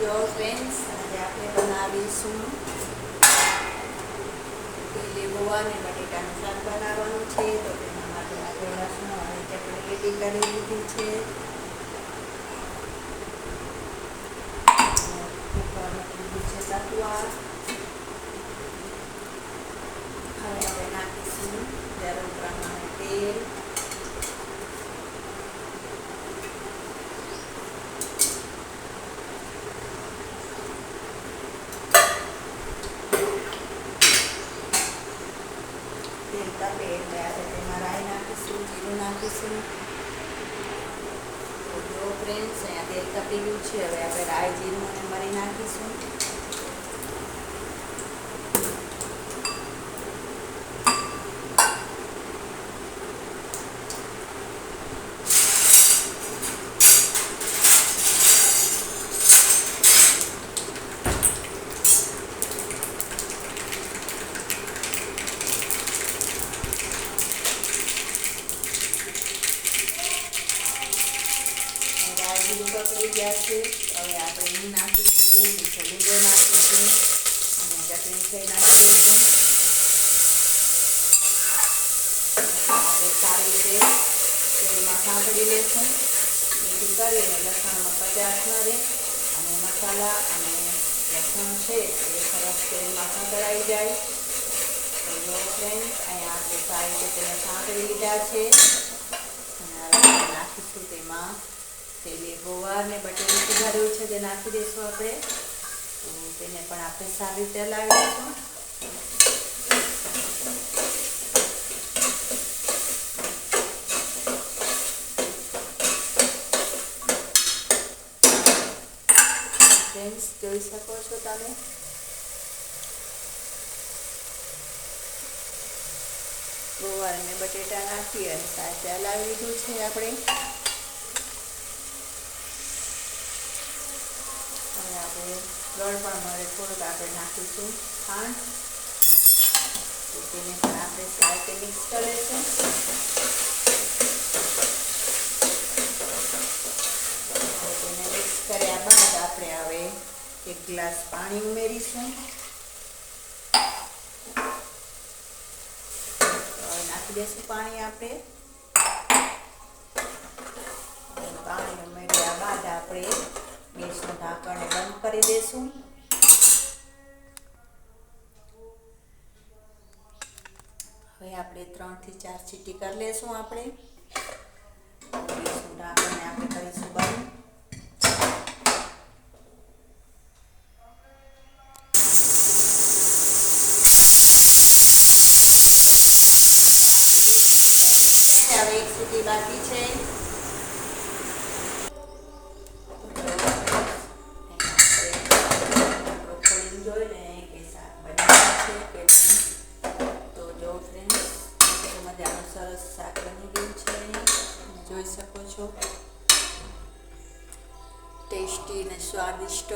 જો ફ્રેન્ડ્સ, આજે આપણે બનાવીશું લીંબુઆ અને બટેટાનું શાક બનાવવાનું છે. તો તેના માટે આપણે લસણ અને ચટણી રેડી કરી લીધી છે. કુકર મૂકી દીધું છે તકવા. હવે આપણે નાખીશું જરૂર પ્રમાણે તેલ. તેલ તપે એટલે આપણે તેમાં રાઈ નાખીશું, જીરું નાખીશું. તો જો ફ્રેન્ડ્સ, અહીંયા તેલ તપી ગયું છે. હવે આપણે રાઈ, જીરું અને મરી નાખીશું. પકડી ગયા છે. હવે આપણે અહીં નાખીશું, મીઠો લીમડો નાખીશું અને ચટણી થઈ નાખી દઈશું. આપણે સારી રીતે તેલમાં સાંતળી લઈશું. જેથી કરીને લસણમાં કચાશ ન રહે અને મસાલા અને લસણ છે એ સરસ તેલમાં સાંતળાઈ જાય. તો જો ફ્રેન્ડ્સ, અહીંયા આપણે સારી રીતે તેને સાંતળી લીધા છે. અને હવે નાખીશું તેમાં લીંબુઆ અને બટેટું સુધાર્યું છે તે નાખી દઈશું આપણે. તો તેને પણ આપણે સારી રીતે હલાવી દઈશું. ફ્રેન્ડ્સ, જોઈ શકો છો તમે. ગોવાર અને બટેટા નાખી અને સાથે હલાવી લીધું છે આપણે. આપણે ગળ પણ મળે થોડુંક આપણે નાખીશું ખાંડ. તો તેને પણ આપણે સાથે મિક્સ કરી લઈશું. તેને મિક્સ કર્યા બાદ આપણે હવે 1 ગ્લાસ પાણી ઉમેરીશું. નાખી દઈશું પાણી આપણે. પાણી ઉમેર્યા બાદ આપણે ગેસનું ઢાંકણને બંધ કરી દઈશું. હવે આપણે 3 થી 4 સીટી કરી લઈશું. આપણે ગેસનું ઢાંકણને આપણે કરીશું બંધ. હવે 1 સીટી બાકી છે. જોઈ લે કે શાક બન્યું છે કે નહીં. તો જો ફ્રેન્ડ્સ, મજાનું સરસ શાક બની ગયું છે. જોઈ શકો છો. ટેસ્ટી અને સ્વાદિષ્ટ